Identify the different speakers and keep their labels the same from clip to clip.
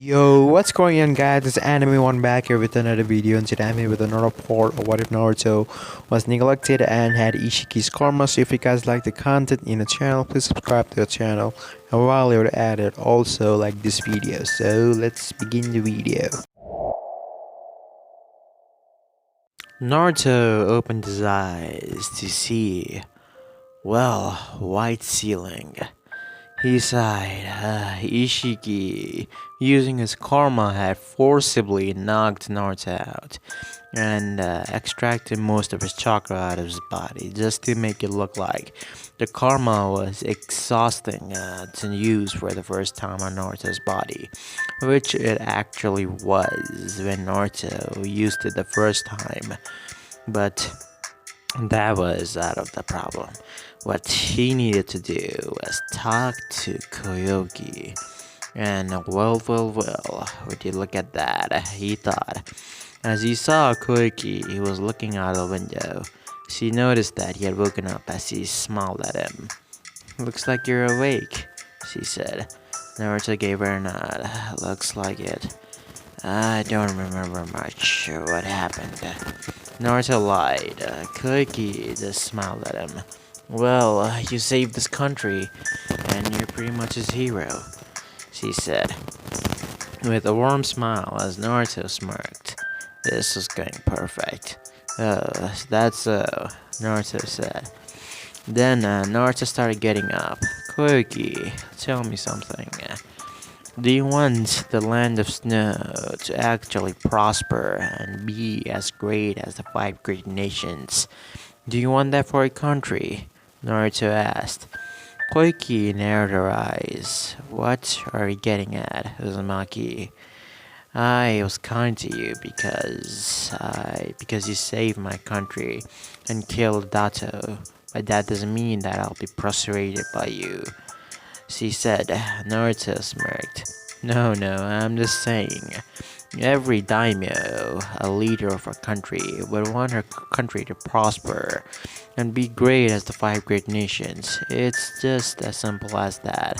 Speaker 1: Yo, what's going on guys? It's Anime One back here with another video, and today I'm here with another part of What If Naruto was neglected and had Isshiki's karma. So if you guys like the content in the channel, please subscribe to the channel, and while you're at it, also like this video. So let's begin the video. Naruto opened his eyes to see, well, white ceiling. He sighed. Isshiki, using his karma, had forcibly knocked Naruto out and extracted most of his chakra out of his body just to make it look like the karma was exhausting to use for the first time on Naruto's body, which it actually was when Naruto used it the first time. But that was out of the problem. What he needed to do was talk to Koyogi. And well, would you look at that, he thought. As he saw Koyogi, he was looking out the window. She noticed that he had woken up as she smiled at him. "Looks like you're awake," she said. Naruto gave her a nod. "Looks like it. I don't remember much what happened." Naruto lied. Koiki just smiled at him. "Well, you saved this country, and you're pretty much his hero," she said, with a warm smile as Naruto smirked. "This was going perfect." "Oh, that's so," Naruto said. Then Naruto started getting up. "Koiki, tell me something. Do you want the land of snow to actually prosper and be as great as the five great nations? Do you want that for a country?" Naruto asked. Koiki narrowed her eyes. "What are you getting at, Uzumaki?" "I was kind to you because you saved my country and killed Dato, but that doesn't mean that I'll be persuaded by you," she said. Naruto smirked. No, I'm just saying. Every daimyo, a leader of a country, would want her country to prosper and be great as the five great nations. It's just as simple as that.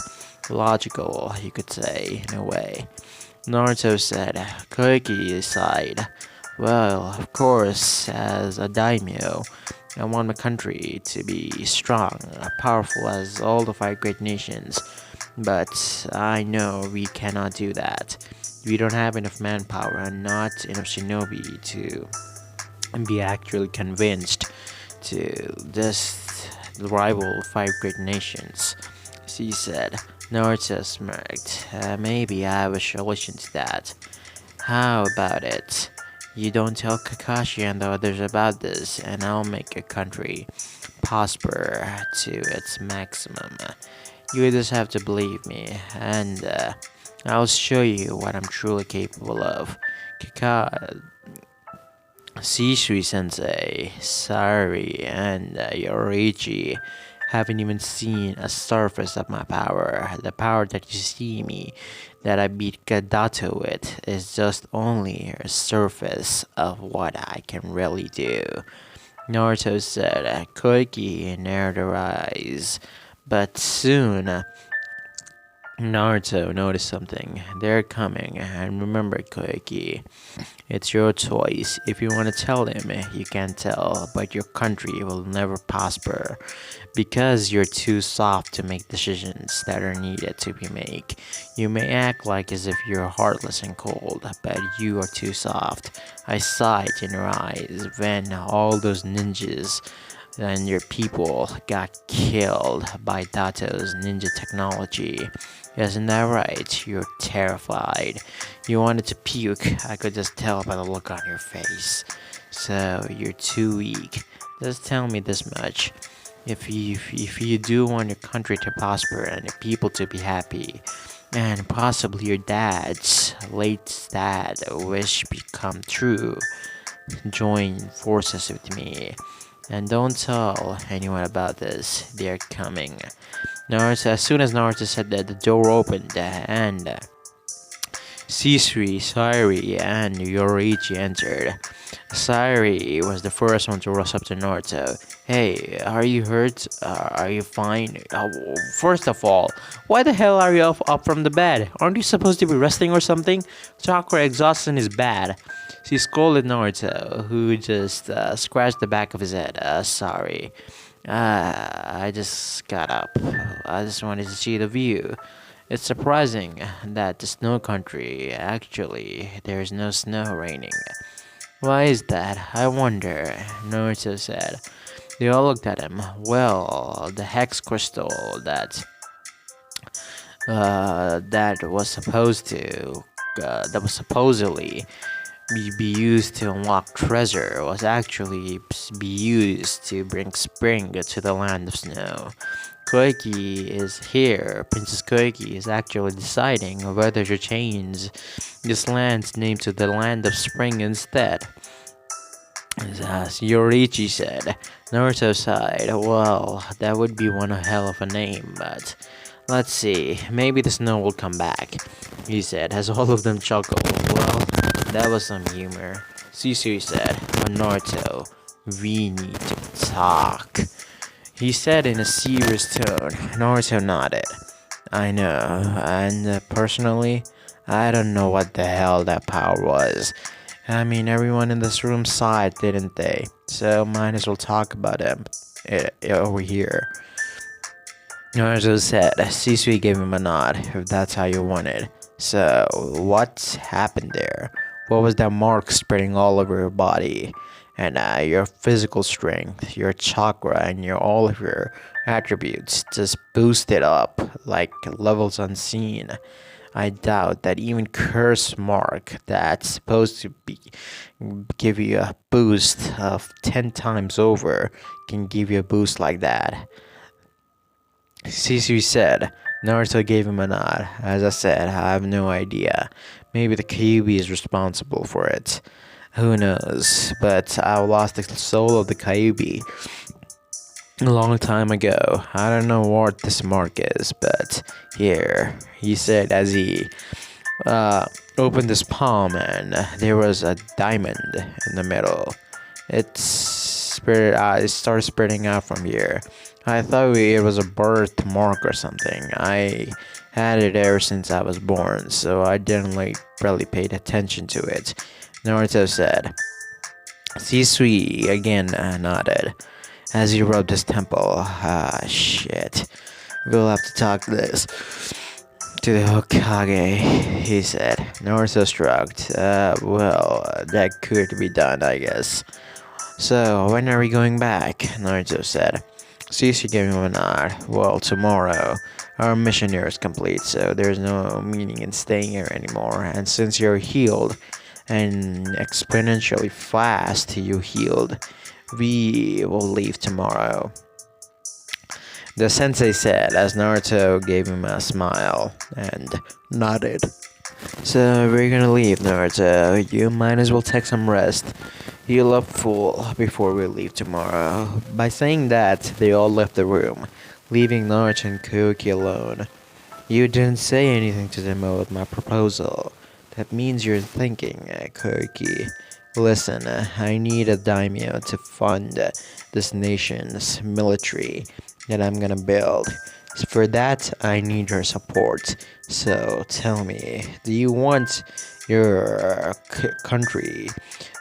Speaker 1: Logical, you could say, in a way. Naruto said. Koiki sighed. "Well, of course, as a daimyo, I want my country to be strong, powerful as all the five great nations. But I know we cannot do that. We don't have enough manpower and not enough shinobi to be actually convinced to this rival five great nations," she said. Naruto smirked. Maybe I have a solution to that." "How about it? You don't tell Kakashi and the others about this, and I'll make your country prosper to its maximum. You just have to believe me, and I'll show you what I'm truly capable of." Shisui Sensei, Sari, and Yoriichi haven't even seen a surface of my power. The power that you see me, that I beat Kadato with, is just only a surface of what I can really do, Naruto said. Koiki narrowed her eyes. But soon, Naruto noticed something. "They're coming, and remember, Koiki, it's your choice. If you want to tell them, you can tell, but your country will never prosper because you're too soft to make decisions that are needed to be made. You may act like as if you're heartless and cold, but you are too soft. I saw it in your eyes when all those ninjas and your people got killed by Dato's ninja technology. Isn't that right? You're terrified. You wanted to puke. I could just tell by the look on your face. So you're too weak. Just tell me this much. If you do want your country to prosper and your people to be happy, and possibly your dad's late dad wish become true, join forces with me. And don't tell anyone about this. They're coming." Naruto, as soon as Naruto said that, the door opened and Shisui, Sari, and Yoriichi entered. Sari was the first one to rush up to Naruto. Hey, are you hurt? Are you fine? First of all, why the hell are you up from the bed? Aren't you supposed to be resting or something? Chakra exhaustion is bad. She scolded Naruto, who just scratched the back of his head. Sorry. I just got up. I just wanted to see the view. It's surprising that the snow country, actually, there's no snow raining. Why is that? I wonder, Naruto said. They all looked at him. Well, the hex crystal that was supposedly be used to unlock treasure was actually be used to bring spring to the land of snow. Koiki is here. Princess Koiki is actually deciding whether to change this land's name to the land of spring instead. As Yorichi said, Naruto sighed. Well, that would be one hell of a name, but let's see, maybe the snow will come back, he said, as all of them chuckled. Well, that was some humor. Susu said, oh, Naruto, we need to talk, he said in a serious tone. Naruto nodded. I know, and personally, I don't know what the hell that power was. I mean, everyone in this room saw it, didn't they? So might as well talk about it over here. Naruto said. Sisui gave him a nod, if that's how you want it. So, what happened there? What was that mark spreading all over your body? And your physical strength, your chakra, and all of your attributes just boosted up like levels unseen. I doubt that even curse mark that's supposed to be give you a boost of 10 times over can give you a boost like that. Sisu said. Naruto gave him a nod. As I said, I have no idea. Maybe the Kyuubi is responsible for it. Who knows? But I lost the soul of the Kyuubi a long time ago. I don't know what this mark is, but here, he said as he opened his palm and there was a diamond in the middle. It started spreading out from here. I thought it was a birthmark or something. I had it ever since I was born, so I didn't really paid attention to it. Naruto said. Sisui again nodded as he rubbed his temple. Ah, shit. We'll have to talk this to the Hokage, he said. Naruto shrugged. Well, that could be done, I guess. So, when are we going back? Naruto said. Sisui gave him a nod. Well, tomorrow. Our mission here is complete, so there's no meaning in staying here anymore. And since you're healed, and exponentially fast you healed, we will leave tomorrow. The sensei said as Naruto gave him a smile and nodded. So we're gonna leave, Naruto. You might as well take some rest. Heal up full before we leave tomorrow. By saying that, they all left the room, leaving Naruto and Koki alone. You didn't say anything to them about my proposal. That means you're thinking, Koki. Listen, I need a daimyo to fund this nation's military that I'm gonna build. For that, I need your support. So tell me, do you want your country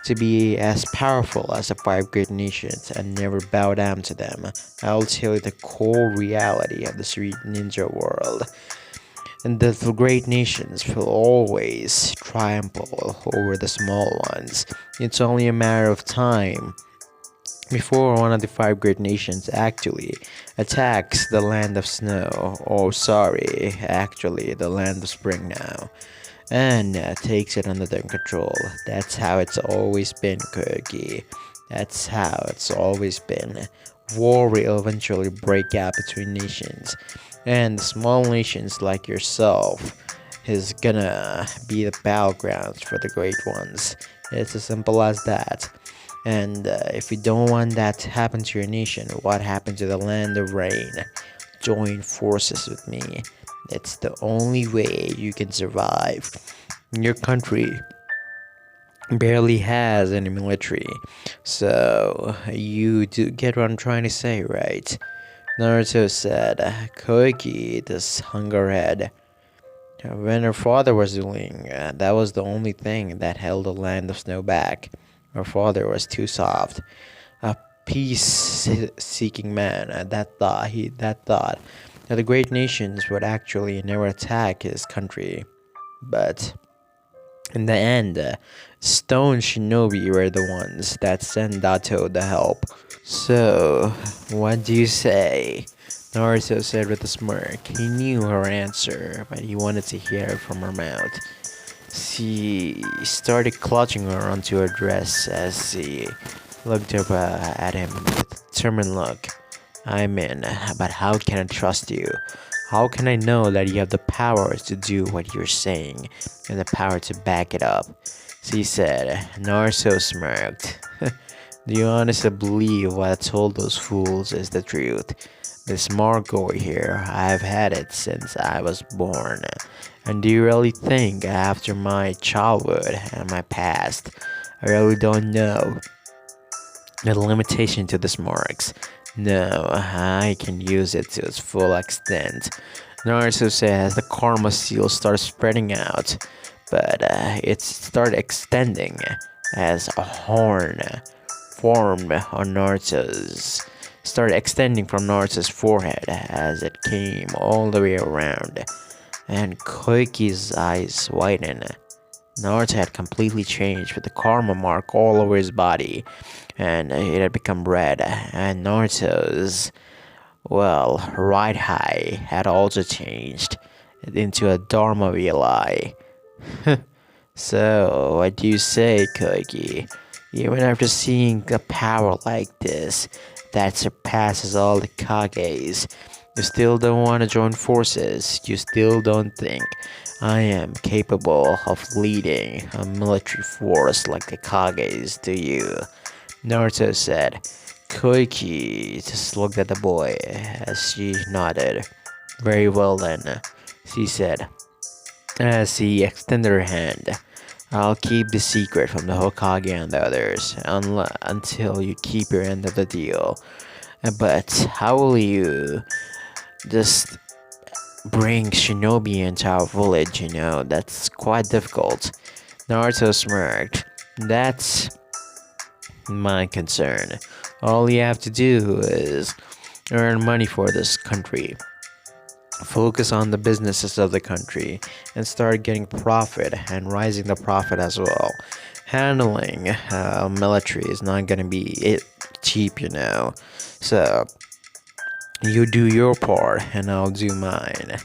Speaker 1: to be as powerful as the five great nations and never bow down to them? I'll tell you the core reality of the street ninja world. And the great nations will always triumph over the small ones. It's only a matter of time before one of the five great nations actually attacks the land of snow, or sorry, actually the land of spring now, and takes it under their control. That's how it's always been, Kogi. That's how it's always been. War will eventually break out between nations, and the small nations like yourself is gonna be the battlegrounds for the great ones. It's as simple as that. And if you don't want that to happen to your nation, what happened to the land of rain? Join forces with me. It's the only way you can survive. Your country barely has any military. So you do get what I'm trying to say, right? Naruto said, Koiki, this hungerhead, when her father was ruling, that was the only thing that held the land of snow back. Her father was too soft, a peace-seeking man. That thought that the great nations would actually never attack his country. But in the end, Stone Shinobi were the ones that sent Dato the help. So, what do you say? Naruto said with a smirk. He knew her answer, but he wanted to hear it from her mouth. She started clutching her onto her dress as she looked up at him with a determined look. I'm in, but how can I trust you? How can I know that you have the power to do what you're saying and the power to back it up? She said. Naruto smirked. Do you honestly believe what I told those fools is the truth? This mark over here, I've had it since I was born. And do you really think after my childhood and my past, I really don't know the limitation to this marks? No, I can use it to its full extent. Naruto says the karma seal started spreading out, but it started extending as a horn formed on Naruto's started extending from Naruto's forehead as it came all the way around, and Koiki's eyes widened. Naruto had completely changed with the karma mark all over his body, and it had become red, and Naruto's, well, right eye had also changed into a Dharma real eye. So, what do you say, Koiki? Even after seeing a power like this that surpasses all the Kages, you still don't want to join forces. You still don't think I am capable of leading a military force like the Kages, do you? Naruto said. Koiki just looked at the boy as she nodded. Very well then, she said, as he extended her hand. I'll keep the secret from the Hokage and the others until you keep your end of the deal. But how will you just bring shinobi into our village? That's quite difficult. Naruto smirked. That's my concern. All you have to do is earn money for this country. Focus on the businesses of the country and start getting profit and rising the profit as well. Handling military is not gonna be cheap. So you do your part and I'll do mine.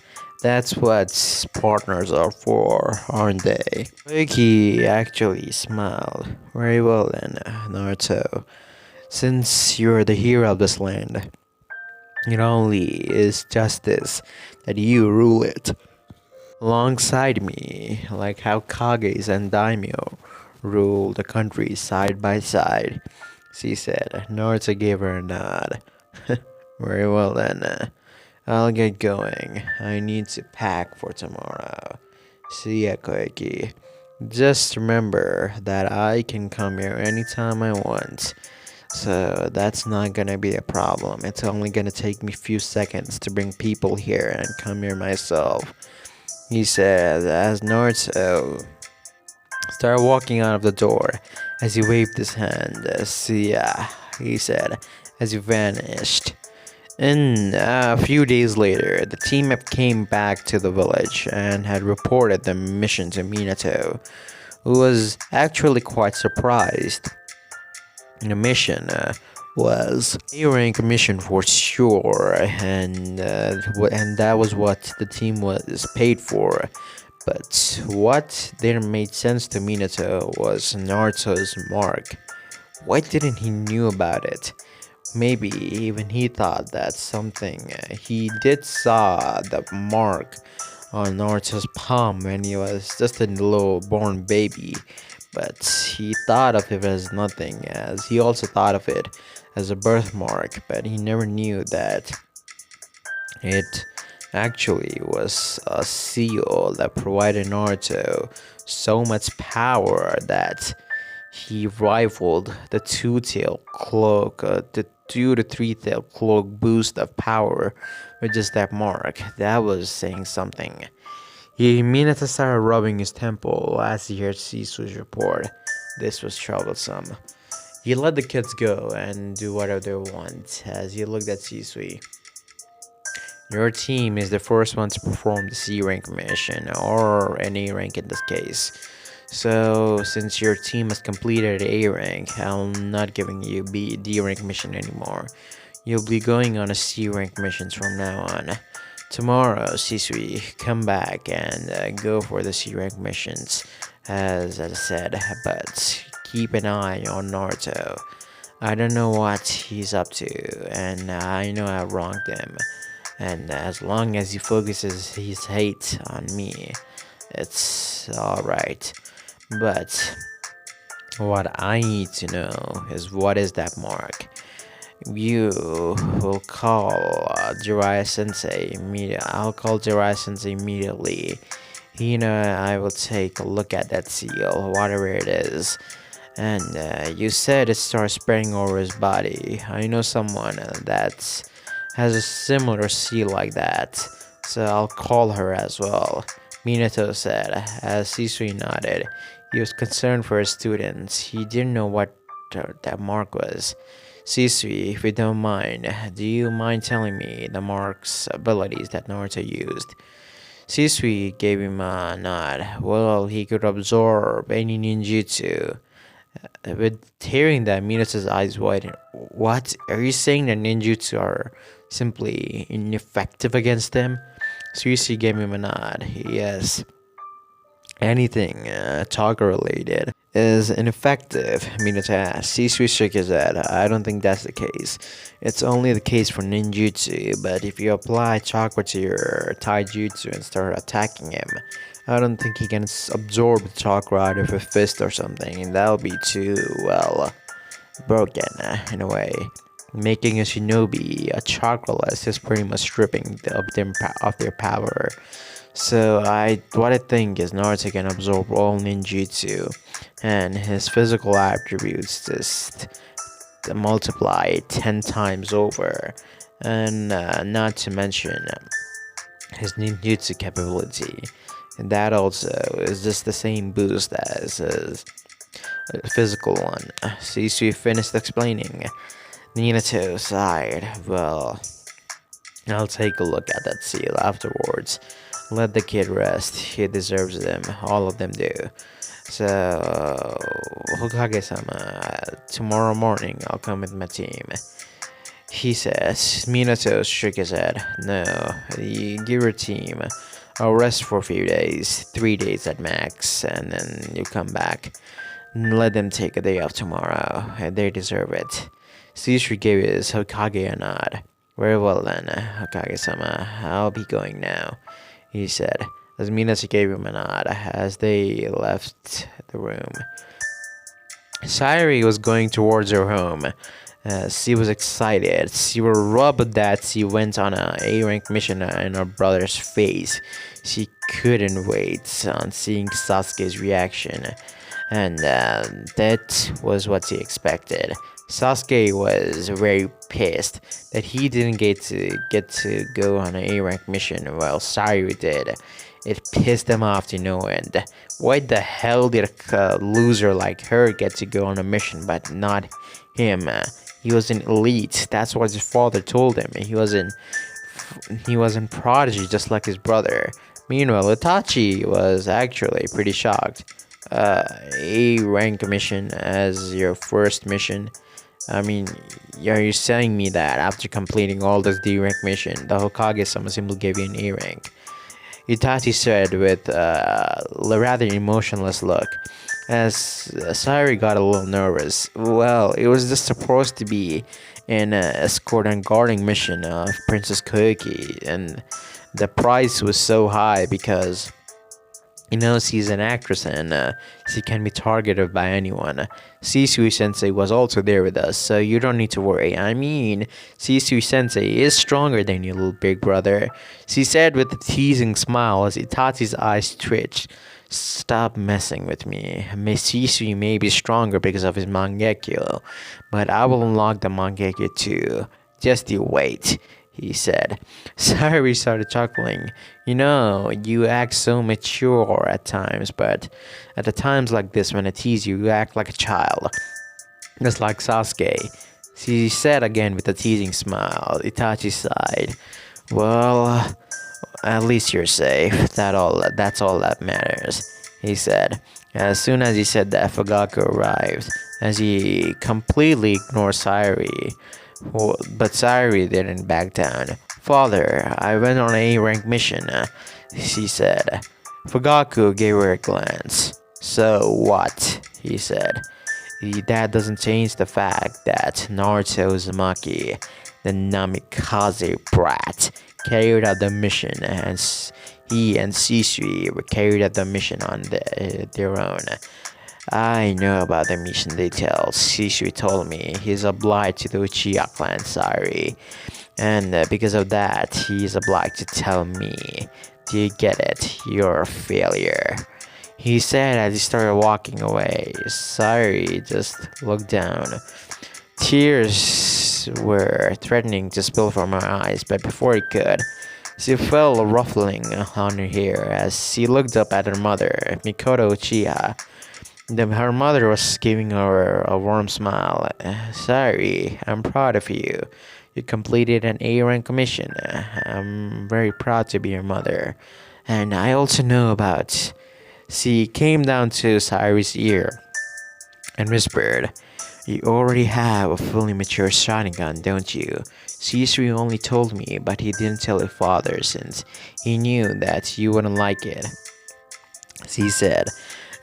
Speaker 1: That's what partners are for, aren't they? Yuki actually smiled. Very well then, Naruto. Since you're the hero of this land, it only is justice that you rule it alongside me, like how Kages and Daimyo rule the country side by side, she said. Naruto gave her a nod. Very well then, I'll get going. I need to pack for tomorrow. See ya, Koiki. Just remember that I can come here anytime I want. So that's not gonna be a problem. It's only gonna take me a few seconds to bring people here and come here myself. He said as Naruto started walking out of the door as he waved his hand. See ya, he said as he vanished. And a few days later, the team came back to the village and had reported the mission to Minato, who was actually quite surprised. The mission was A rank mission for sure, and that was what the team was paid for. But what didn't make sense to Minato was Naruto's mark. Why didn't he knew about it? Maybe even he thought that something. He did saw the mark on Naruto's palm when he was just a little born baby, but he thought of it as nothing, as he also thought of it as a birthmark, but he never knew that it actually was a seal that provided Naruto so much power that He rivaled the the 2 to 3 tail cloak boost of power with just that mark. That was saying something. He immediately started rubbing his temple as he heard Sisui's report. This was troublesome. He let the kids go and do whatever they want as he looked at Sisui. Your team is the first one to perform the C rank mission, or an A rank in this case. So, since your team has completed A rank, I'm not giving you D rank mission anymore. You'll be going on a C rank missions from now on. Tomorrow, Sisui, come back and go for the C rank missions, as I said, but keep an eye on Naruto. I don't know what he's up to, and I know I wronged him. And as long as he focuses his hate on me, it's alright. But what I need to know is, what is that mark? You will call Jiraiya Sensei immediately. I'll call Jiraiya Sensei immediately. I will take a look at that seal, whatever it is. And you said it starts spreading over his body. I know someone that has a similar seal like that, so I'll call her as well. Minato said, as Sisui nodded. He was concerned for his students. He didn't know what that mark was. Sisui, if you don't mind, do you mind telling me the mark's abilities that Naruto used? Sisui gave him a nod. Well, he could absorb any ninjutsu. With hearing that, Minato's eyes widened. What? Are you saying that ninjutsu are simply ineffective against them? Sisui gave him a nod. Yes. Anything Taga related is ineffective, Minato asked. Sisui shook his head. I don't think that's the case. It's only the case for ninjutsu, but if you apply chakra to your taijutsu and start attacking him, I don't think he can absorb the chakra out of a fist or something, and that'll be too, well, broken in a way. Making a shinobi a chakraless is pretty much stripping of their power. So what I think is Naruto can absorb all ninjutsu, and his physical attributes just multiply 10 times over, and not to mention his ninjutsu capability. And that also is just the same boost as his physical one. Sisui finished explaining. Minato sighed. Well, I'll take a look at that seal afterwards. Let the kid rest. He deserves them. All of them do. So, Hokage-sama, tomorrow morning I'll come with my team. He says. Minato shook his head. No, you give your team a rest for a few days, 3 days at max, and then you come back. Let them take a day off tomorrow. They deserve it. Sisui gave his Hokage a nod. Very well then, Hokage-sama. I'll be going now, he said, as Minato gave him a nod as they left the room. Sayuri was going towards her home. She was excited. She was rubbed that she went on a A-rank mission in her brother's face. She couldn't wait on seeing Sasuke's reaction, and that was what she expected. Sasuke was very pissed that he didn't get to go on an A-rank mission while Sayuri did. It pissed him off to no end. Why the hell did a loser like her get to go on a mission but not him? He was an elite. That's what his father told him. He was in prodigy just like his brother. Meanwhile, Itachi was actually pretty shocked. A-rank mission as your first mission? I mean, are you telling me that after completing all this D-rank mission, the Hokage-sama simply gave you an A-rank? Itachi said with a rather emotionless look, as Sayuri got a little nervous. Well, it was just supposed to be an escort and guarding mission of Princess Koyuki, and the price was so high because she's an actress and she can be targeted by anyone. Sisui Sensei was also there with us, so you don't need to worry. I mean, Sisui Sensei is stronger than your little big brother, she said with a teasing smile as Itachi's eyes twitched. Stop messing with me. Shisui may be stronger because of his Mangekyo, but I will unlock the Mangekyo too. Just you wait, he said. Sayuri started chuckling. You know, you act so mature at times, but at the times like this when I tease you, you act like a child. Just like Sasuke. She said again with a teasing smile. Itachi sighed. Well, at least you're safe. That's all that matters, he said. As soon as he said that, Fugaku arrived, as he completely ignored Sayuri. But Sayuri didn't back down. Father, I went on a rank mission, she said. Fugaku gave her a glance. So what? He said. That doesn't change the fact that Naruto Uzumaki, the Namikaze brat, carried out the mission, and he and Shisui were carried out the mission on their own. I know about the mission details. Shisui told me he's obliged to the Uchiha clan, sorry. And because of that, he's obliged to tell me. Do you get it? You're a failure, he said as he started walking away. Sorry, just looked down. Tears were threatening to spill from her eyes, but before it could, she felt a ruffling on her hair as she looked up at her mother, Mikoto Uchiha. Her mother was giving her a warm smile. Sorry, I'm proud of you. You completed an A-rank mission. I'm very proud to be your mother. And I also know about... She came down to Sayuri's ear and whispered, you already have a fully mature Sharingan, don't you? Shisui only told me, but he didn't tell your father since he knew that you wouldn't like it, she said,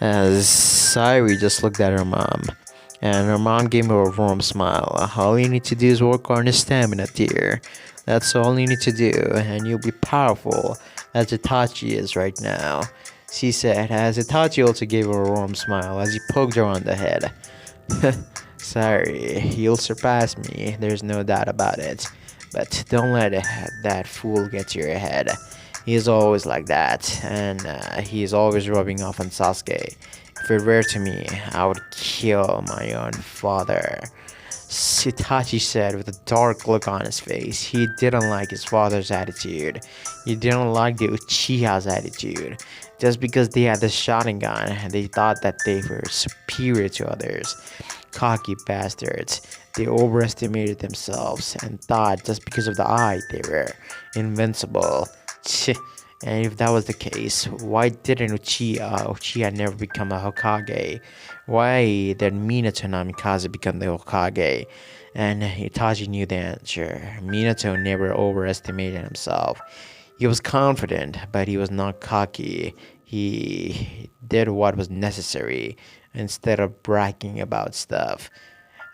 Speaker 1: as Sayuri just looked at her mom. And her mom gave her a warm smile. All you need to do is work on your stamina, dear. That's all you need to do, and you'll be powerful, as Itachi is right now, she said, as Itachi also gave her a warm smile as he poked her on the head. Sorry, you'll surpass me, there's no doubt about it. But don't let that fool get to your head. He's always like that, and he's always rubbing off on Sasuke. If it were to me, I would kill my own father, Itachi said with a dark look on his face. He didn't like his father's attitude. He didn't like the Uchiha's attitude. Just because they had the Sharingan, they thought that they were superior to others. Cocky bastards. They overestimated themselves and thought just because of the eye they were invincible. And if that was the case, why didn't Uchiha never become a Hokage? Why did Minato Namikaze become the Hokage? And Itachi knew the answer. Minato never overestimated himself. He was confident, but he was not cocky. He did what was necessary instead of bragging about stuff.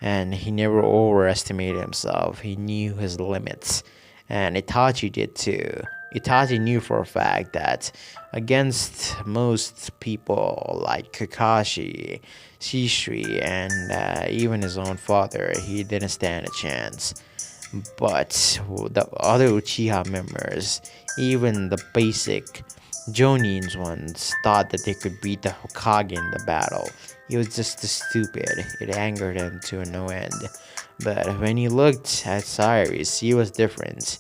Speaker 1: And he never overestimated himself. He knew his limits. And Itachi did too. Itachi knew for a fact that against most people like Kakashi, Shisui, and even his own father, he didn't stand a chance. But the other Uchiha members, even the basic Jonin's ones, thought that they could beat the Hokage in the battle. He was just stupid. It angered him to no end. But when he looked at Sayuri, she was different.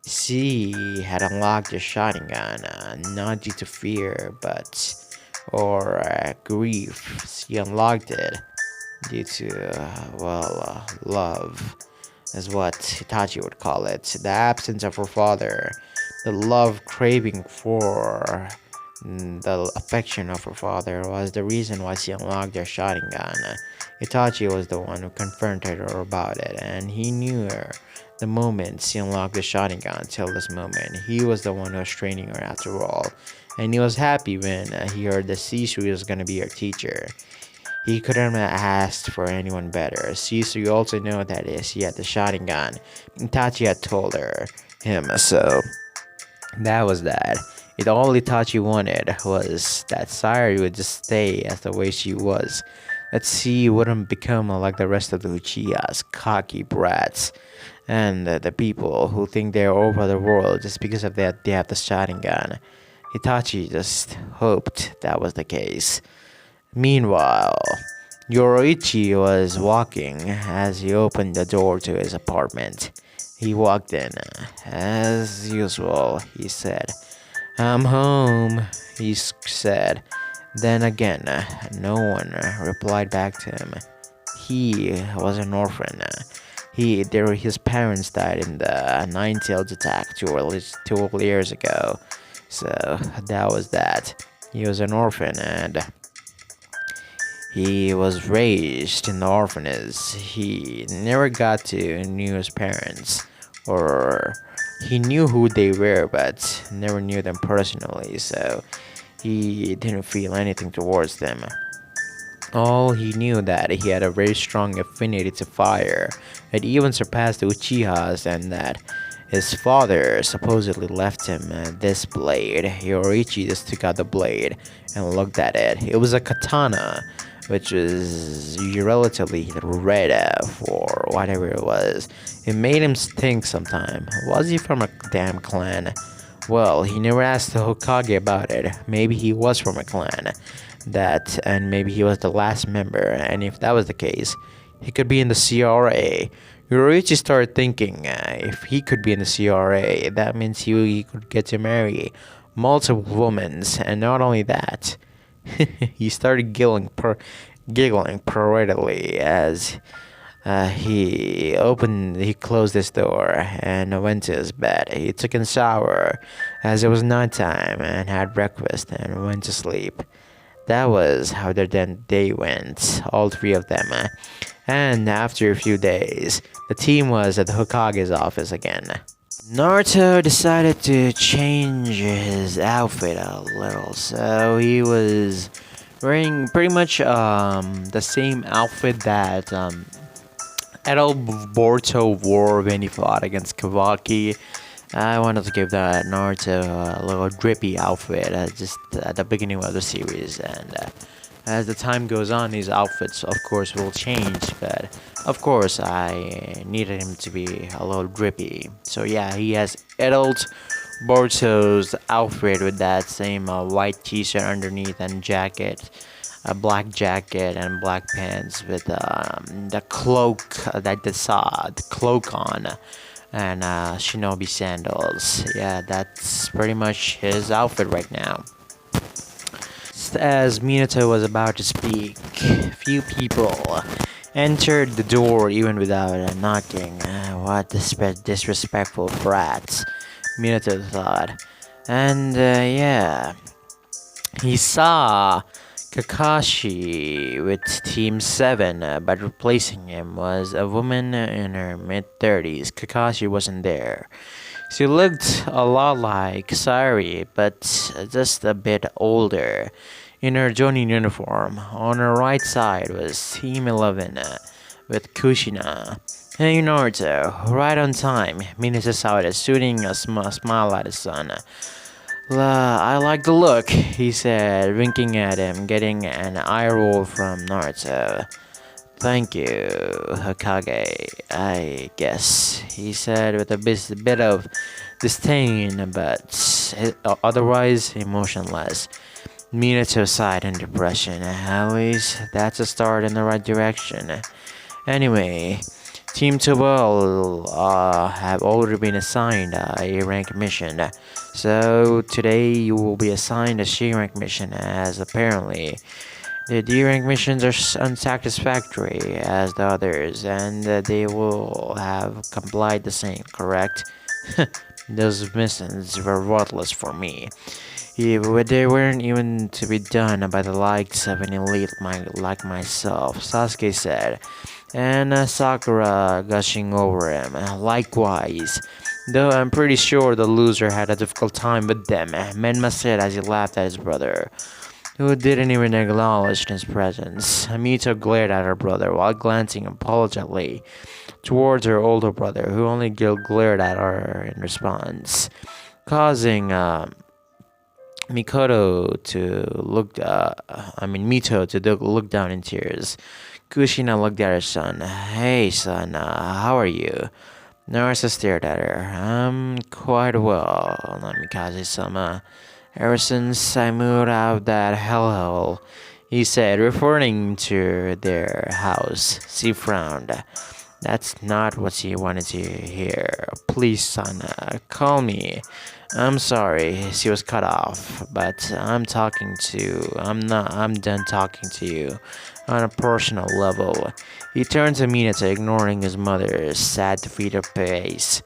Speaker 1: She had unlocked the Sharingan, not due to fear, or grief. She unlocked it due to, love, is what Itachi would call it. The absence of her father, the love craving for the affection of her father was the reason why she unlocked her Sharingan. Itachi was the one who confronted her about it, and he knew her the moment she unlocked the Sharingan till this moment. He was the one who was training her after all, and he was happy when he heard that Shisui was going to be her teacher. He couldn't have asked for anyone better. Shisui also knew that she had the Sharingan. Itachi had told him, so that was that. All Itachi wanted was that Sayuri would just stay as the way she was. That she wouldn't become like the rest of the Uchihas, cocky brats, and the people who think they're over the world just because of that they have the Sharingan. Itachi just hoped that was the case. Meanwhile, Yoroichi was walking as he opened the door to his apartment. He walked in. As usual, he said. I'm home, he said. Then again, no one replied back to him. He was an orphan. His parents died in the Nine-Tailed attack 12 years ago. So that was that. He was an orphan and he was raised in the orphanage. He never got to know his parents, or he knew who they were, but never knew them personally, so he didn't feel anything towards them. All he knew that he had a very strong affinity to fire. It even surpassed the Uchihas, and that his father supposedly left him this blade. Yoriichi just took out the blade and looked at it. It was a katana, which was relatively red for whatever it was. It made him think sometime. Was he from a damn clan? Well, he never asked the Hokage about it. Maybe he was from a clan. And maybe he was the last member, and if that was the case, he could be in the CRA. Yoroichi started thinking, if he could be in the CRA, that means he could get to marry multiple women, and not only that, he started giggling parodically as he closed his door and went to his bed. He took a shower as it was nighttime and had breakfast and went to sleep. That was how their day went, all three of them. And after a few days, the team was at the Hokage's office again. Naruto decided to change his outfit a little, so he was wearing pretty much the same outfit that Edo Boruto wore when he fought against Kawaki. I wanted to give that Naruto a little drippy outfit just at the beginning of the series, and as the time goes on, his outfits of course will change, but of course I needed him to be a little drippy. So yeah, he has adult Boruto's outfit with that same white t-shirt underneath and jacket, a black jacket and black pants with the cloak the cloak on, and shinobi sandals. Yeah, that's pretty much his outfit right now. Just as Minato was about to speak, few people entered the door even without knocking. What disrespectful brats, Minato thought. And yeah, he saw Kakashi with Team 7, but replacing him was a woman in her mid-30s. Kakashi wasn't there. She looked a lot like Sari, but just a bit older, in her Jonin uniform. On her right side was Team 11 with Kushina. Hey Naruto, right on time. Minato saw it, shooting a smile at his son. I like the look, he said, winking at him, getting an eye roll from Naruto. Thank you, Hokage, I guess, he said with a bit of disdain, but otherwise emotionless. Minato sighed in depression. At least that's a start in the right direction. Anyway, Team 12 have already been assigned a rank mission, so today you will be assigned a C rank mission, as apparently the D rank missions are unsatisfactory as the others, and they will have complied the same, correct? Those missions were worthless for me. They weren't even to be done by the likes of an elite like myself, Sasuke said, and Sakura gushing over him. Likewise, though I'm pretty sure the loser had a difficult time with them, Menma said as he laughed at his brother, who didn't even acknowledge his presence. Mito glared at her brother while glancing apologetically towards her older brother, who only glared at her in response, causing Mito to look down in tears. Kushina looked at her son. Hey son, how are you? Naruto stared at her. I'm quite well, Namikaze-sama. Ever since I moved out of that hellhole, he said, referring to their house. She frowned. That's not what she wanted to hear. Please, son, call me. I'm sorry, she was cut off, but I'm done talking to you on a personal level. He turned to Minato, ignoring his mother's sad defeated face.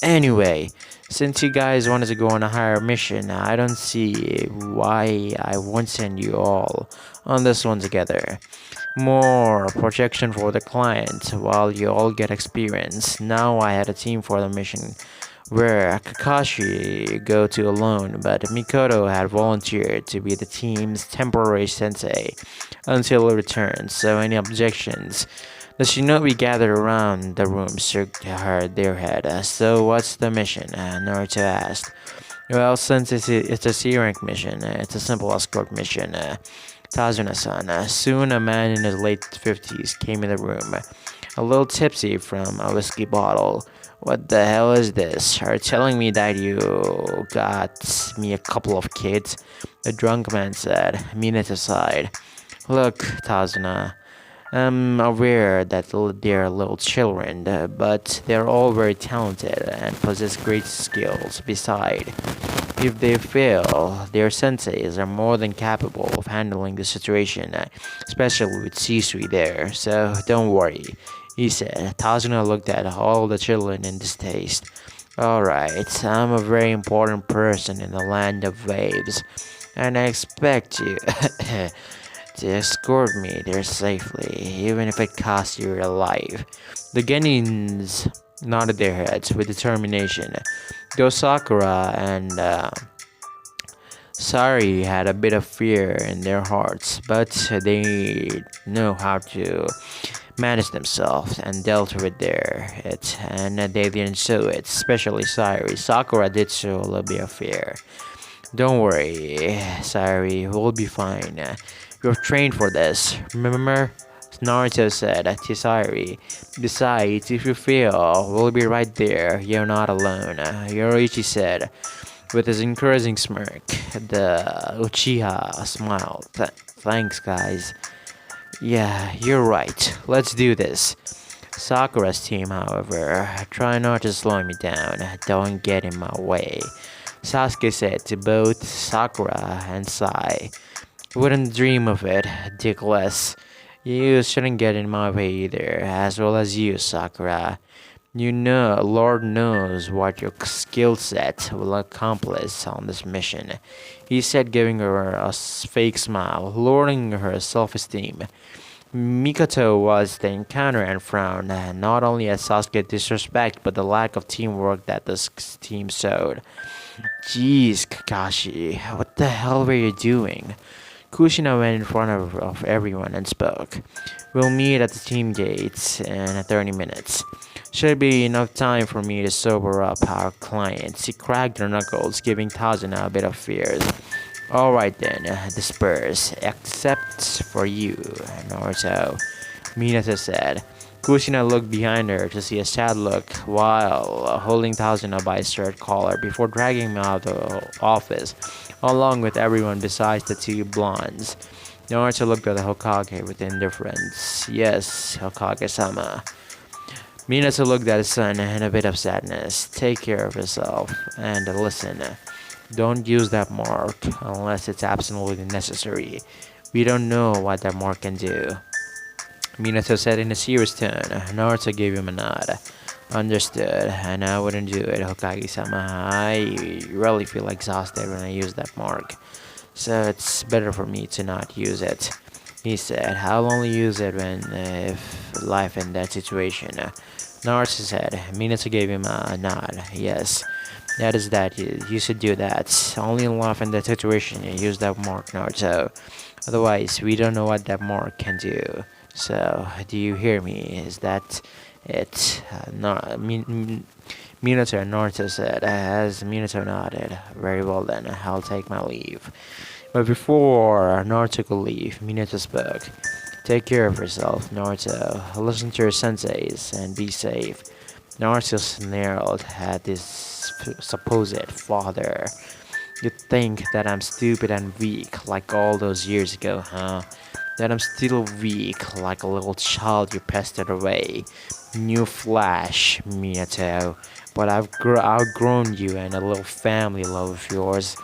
Speaker 1: Anyway, since you guys wanted to go on a higher mission, I don't see why I won't send you all on this one together. More protection for the client while you all get experience. Now I had a team for the mission where Kakashi go to alone, but Mikoto had volunteered to be the team's temporary sensei until he returns. So any objections? The shinobi gathered around the room shook their head. So what's the mission? Naruto asked. Well, since it's a C-rank mission, it's a simple escort mission. Tazuna-san. Soon a man in his late 50s came in the room, a little tipsy from a whiskey bottle. What the hell is this? Are you telling me that you got me a couple of kids? The drunk man said. Minato sighed. Look, Tazuna, I'm aware that they're little children, but they're all very talented and possess great skills. Besides, if they fail, their senseis are more than capable of handling the situation, especially with Shisui there, so don't worry, he said. Tazuna looked at all the children in distaste. Alright, I'm a very important person in the land of waves, and I expect you to escort me there safely, even if it costs you your life. The Genins nodded their heads with determination. Though Sakura and Sari had a bit of fear in their hearts, but they know how to manage themselves and dealt with it, and they didn't show it, especially Sari. Sakura did show a little bit of fear. Don't worry, Sari, we'll be fine. You're trained for this, remember? Naruto said to Sari. Besides, if you fail, we'll be right there. You're not alone, Yoriichi said. With his encouraging smirk, the Uchiha smiled. Thanks, guys. Yeah, you're right. Let's do this. Sakura's team, however, try not to slow me down. Don't get in my way. Sasuke said to both Sakura and Sai. Wouldn't dream of it, Dickless. You shouldn't get in my way either, as well as you, Sakura. You know, Lord knows what your skill set will accomplish on this mission, he said, giving her a fake smile, lowering her self-esteem. Mikoto was the encounter and frowned, not only at Sasuke's disrespect, but the lack of teamwork that this team showed. Jeez, Kakashi, what the hell were you doing? Kushina went in front of everyone and spoke. We'll meet at the team gates in 30 minutes. Should be enough time for me to sober up our client. She cracked her knuckles, giving Tazuna a bit of fears. Alright then, disperse, except for you, Naruto, Minato said. Kushina looked behind her to see a sad look while holding Tazuna by his shirt collar before dragging him out of the office, along with everyone besides the two blondes. Naruto looked at the Hokage with indifference. Yes, Hokage-sama. Minato looked at his son in a bit of sadness. Take care of yourself, and listen. Don't use that mark unless it's absolutely necessary. We don't know what that mark can do. Minato said in a serious tone. Naruto gave him a nod. Understood, and I wouldn't do it, Hokage-sama. I really feel exhausted when I use that mark, so it's better for me to not use it, he said. I'll only use it when if life in that situation. Naruto said. Minato gave him a nod. Yes, that is that. You should do that. Only in life in that situation you use that mark, Naruto. Otherwise, we don't know what that mark can do. So, do you hear me? Is that it? Minato and Naruto said. As Minato nodded. Very well then, I'll take my leave. But before Naruto could leave, Minato spoke. Take care of yourself, Naruto. Listen to your senseis and be safe. Naruto snarled at his supposed father. You think that I'm stupid and weak like all those years ago, huh? That I'm still weak like a little child you pestered away. New flash, Minato. But I've outgrown you and a little family love of yours.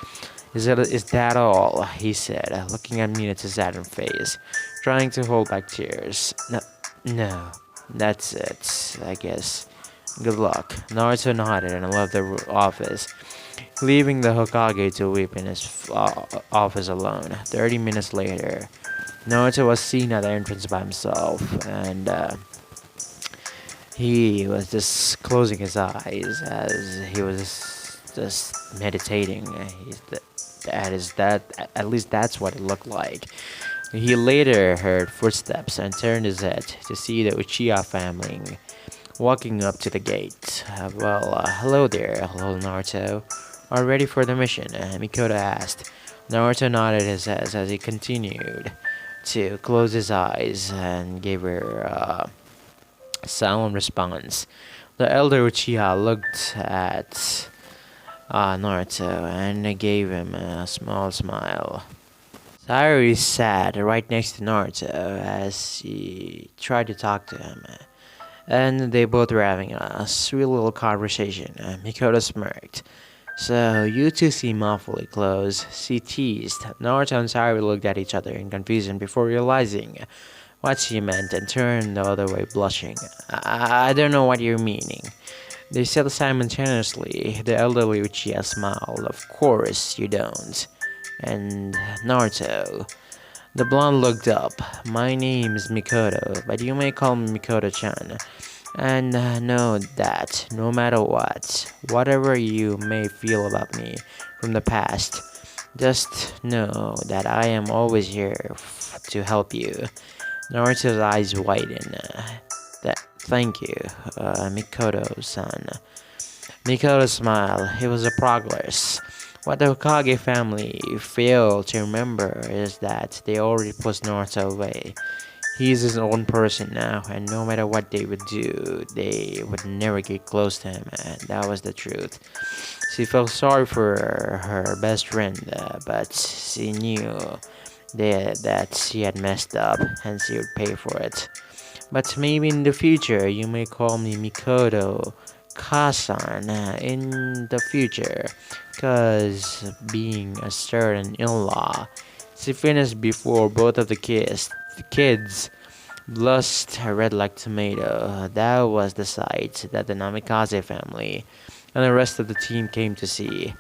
Speaker 1: Is that all? He said, looking at Minato's saddened face, trying to hold back tears. No, no, that's it, I guess. Good luck. Naruto nodded and left the office, leaving the Hokage to weep in his office alone. 30 minutes later, Naruto was seen at the entrance by himself, and he was just closing his eyes as he was just meditating. At least that's what it looked like. He later heard footsteps and turned his head to see the Uchiha family walking up to the gate. Hello there, hello Naruto. Are you ready for the mission? Mikoto asked. Naruto nodded his head as he continued to close his eyes and gave her a silent response. The elder Uchiha looked at Naruto and gave him a small smile. Sayuri sat right next to Naruto as he tried to talk to him, and they both were having a sweet little conversation. Mikoto smirked. So, you two seem awfully close, she teased. Naruto and Sayuri looked at each other in confusion before realizing what she meant and turned the other way, blushing. I don't know what you're meaning. They said simultaneously. The elderly Uchiha smiled. Of course you don't. And Naruto. The blonde looked up. My name is Mikoto, but you may call me Mikoto-chan. And know that, no matter what, whatever you may feel about me from the past, just know that I am always here to help you. Naruto's eyes widened. Thank you, Mikoto-san. Mikoto smiled. It was a progress. What the Hokage family failed to remember is that they already pushed Naruto away. He's his own person now, and no matter what they would do, they would never get close to him, and that was the truth. She felt sorry for her best friend, but she knew that she had messed up, and she would pay for it. But maybe in the future, you may call me Mikoto Kasan in the future, cause being a certain in-law. She finished before both of the kids blushed red like tomato. That was the sight that the Namikaze family and the rest of the team came to see.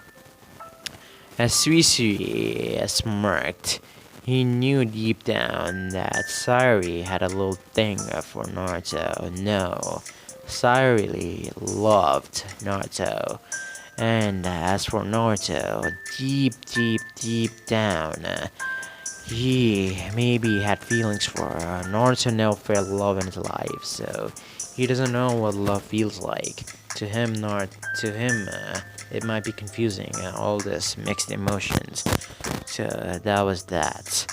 Speaker 1: As Suisui smirked, he knew deep down that Sayuri had a little thing for Naruto. No, Sayuri loved Naruto. And as for Naruto, deep down, he maybe had feelings for her. Naruto never felt love in his life, so he doesn't know what love feels like. To him, it might be confusing, all this mixed emotions. So that was that.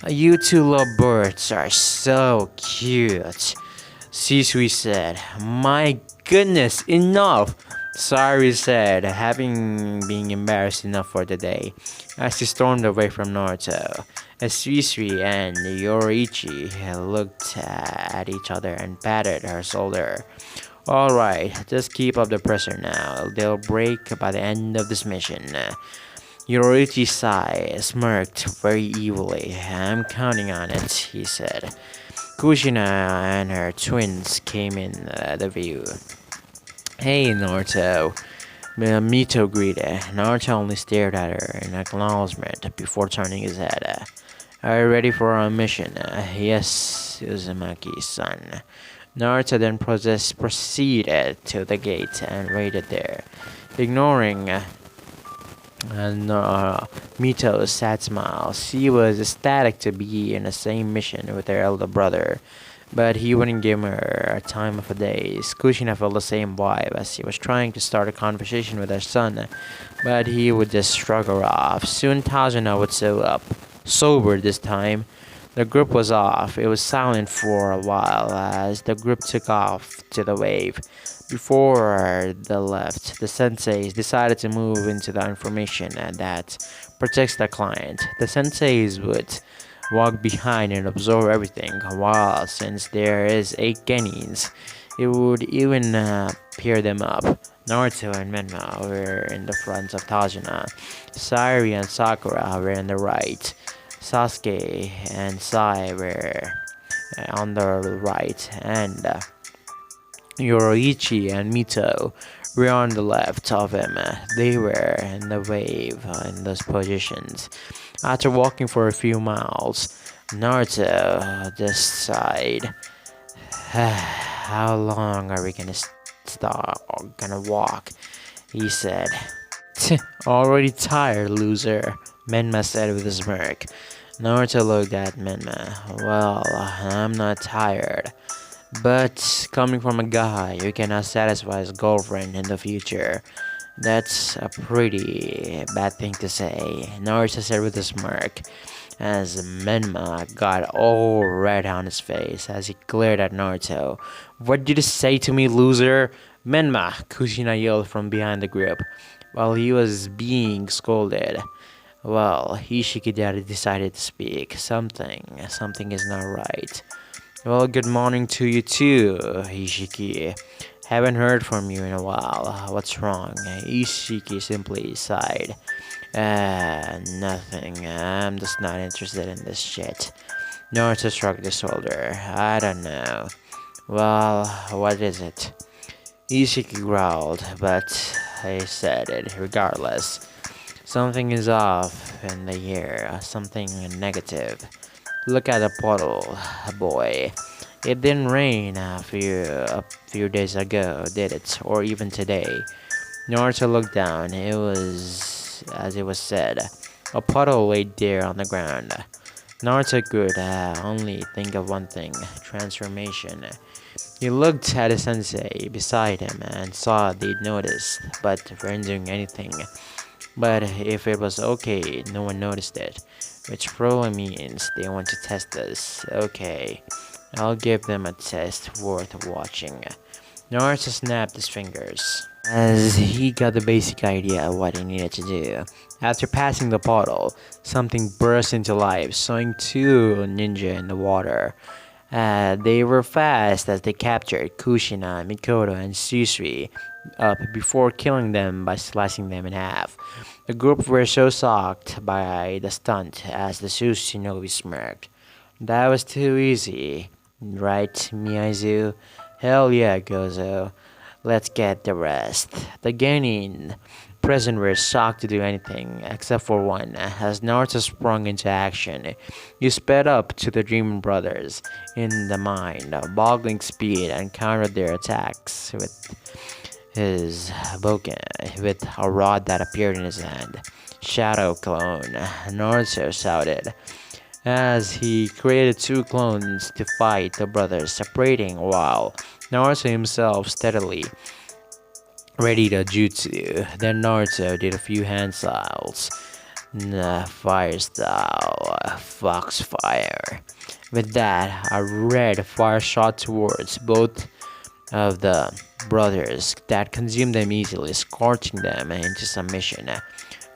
Speaker 1: You two lovebirds are so cute, Shisui said. My goodness, enough! Sayuri said, having been embarrassed enough for the day, as she stormed away from Naruto. As Shisui and Yoriichi looked at each other and patted her shoulder. Alright, just keep up the pressure now. They'll break by the end of this mission. Yoriichi smirked very evilly. I'm counting on it, he said. Kushina and her twins came in the view. Hey, Naruto. Mito greeted. Naruto only stared at her in acknowledgement before turning his head. Are you ready for our mission? Yes, Uzumaki-san. Naruto then proceeded to the gate and waited there, ignoring Mito's sad smile. She was ecstatic to be in the same mission with her elder brother, but he wouldn't give her a time of a day. Kushina felt the same vibe as he was trying to start a conversation with her son, but he would just shrug her off. Soon Tazuna would show up, sober this time. The group was off. It was silent for a while as the group took off to the wave. Before they left, the senseis decided to move into the information that protects the client. The senseis would walk behind and observe everything, while since there is 8 genins, it would even pair them up. Naruto and Menma were in the front of Tajina. Sayuri and Sakura were in the right. Sasuke and Sai were on the right, and Yoroichi and Mito were on the left of him. They were in the wave in those positions. After walking for a few miles, Naruto decided, "How long are we gonna walk?" He said. "Already tired, loser," Menma said with a smirk. Naruto looked at Menma. "Well, I'm not tired. But coming from a guy who cannot satisfy his girlfriend in the future, that's a pretty bad thing to say," Naruto said with a smirk, as Menma got all red on his face as he glared at Naruto. "What did you say to me, loser?" "Menma!" Kushina yelled from behind the group while he was being scolded. Well, Isshiki decided to speak. Something is not right. "Well, good morning to you too, Isshiki. Haven't heard from you in a while. What's wrong?" Isshiki simply sighed. Nothing. I'm just not interested in this shit." Naruto shrugged his shoulder. "I don't know." "Well, what is it?" Isshiki growled, but I said it regardless. "Something is off in the air, something negative. Look at the puddle, boy. It didn't rain a few days ago, did it? Or even today?" Naruto looked down. It was as it was said. A puddle lay there on the ground. Naruto could only think of one thing: transformation. He looked at his sensei beside him and saw they'd noticed, but weren't doing anything. But if it was okay, no one noticed it, which probably means they want to test us. Okay, I'll give them a test worth watching. Naruto snapped his fingers as he got the basic idea of what he needed to do. After passing the portal, something burst into life, sowing 2 ninja in the water. They were fast as they captured Kushina, Mikoto, and Susui up before killing them by slicing them in half. The group were so shocked by the stunt as the Sushinobi smirked. "That was too easy, right, Miyazu?" "Hell yeah, Gozo. Let's get the rest." The Genin present were shocked to do anything except for one. As Naruto sprung into action, he sped up to the Dreaming Brothers in the mind-boggling speed and countered their attacks with his boken, with a rod that appeared in his hand. "Shadow clone," Naruto shouted, as he created 2 clones to fight the brothers, separating while Naruto himself steadily readied a jutsu. Then Naruto did a few hand styles. Fire style, foxfire. With that, a red fire shot towards both of the brothers that consumed them easily, scorching them into submission.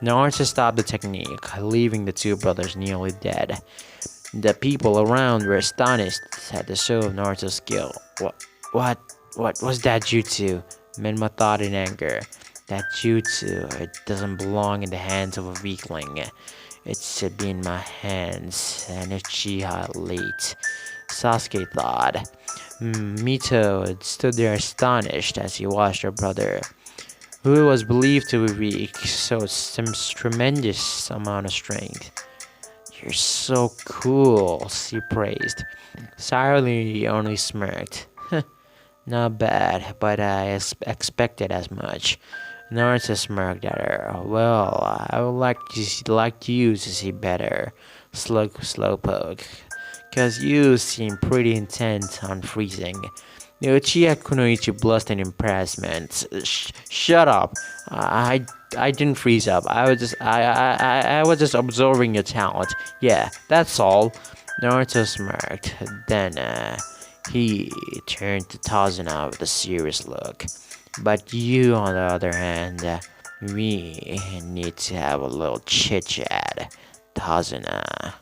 Speaker 1: Naruto stopped the technique, leaving the 2 brothers nearly dead. The people around were astonished at the show of Naruto's skill. What was that jutsu?" Menma thought in anger. "That jutsu, it doesn't belong in the hands of a weakling. It should be in my hands, and Uchiha Elite," Sasuke thought. Mito stood there astonished as he watched her brother, who was believed to be weak, show some tremendous amount of strength. "You're so cool," she praised. Sayuri only smirked. "Not bad, but I expected as much." Naruto smirked at her. "Well, I would like you to see better, Slowpoke, 'cause you seem pretty intent on freezing." The Uchiha Kunoichi blushed in embarrassment. Shut up! I didn't freeze up. I was just observing your talent. Yeah, that's all." Naruto smirked. Then He turned to Tazuna with a serious look. But you, on the other hand, we need to have a little chit chat, Tazuna.